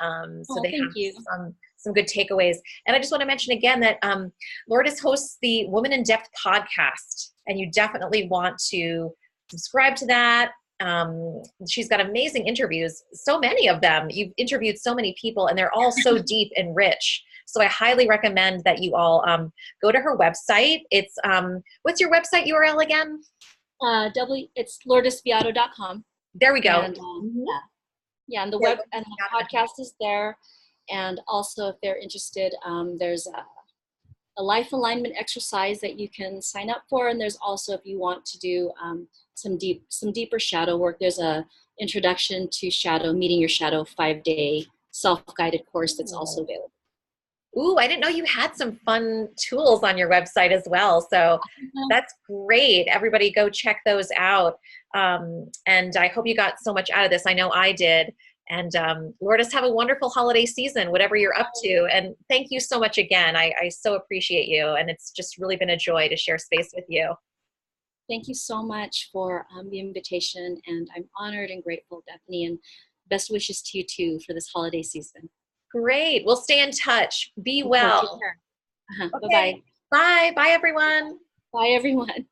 so they have some good takeaways. And I just want to mention again that Lourdes hosts the Woman in Depth podcast, and you definitely want to subscribe to that. She's got amazing interviews, so many of them. You've interviewed so many people, and they're all so deep and rich. So I highly recommend that you all go to her website. It's what's your website URL again? It's lourdesviado.com. There we go. And, yeah, and the web and the podcast is there. And also, if they're interested, there's a life alignment exercise that you can sign up for. And there's also, if you want to do some deeper shadow work, there's a introduction to shadow, meeting your shadow 5-day self-guided course that's also available. Ooh, I didn't know you had some fun tools on your website as well. So that's great. Everybody go check those out. And I hope you got so much out of this. I know I did. And Lourdes, have a wonderful holiday season, whatever you're up to. And thank you so much again. I so appreciate you. And it's just really been a joy to share space with you. Thank you so much for the invitation. And I'm honored and grateful, Bethany. And best wishes to you too for this holiday season. Great. We'll stay in touch. Be well. Okay. Okay. Bye-bye. Bye. Bye, everyone. Bye, everyone.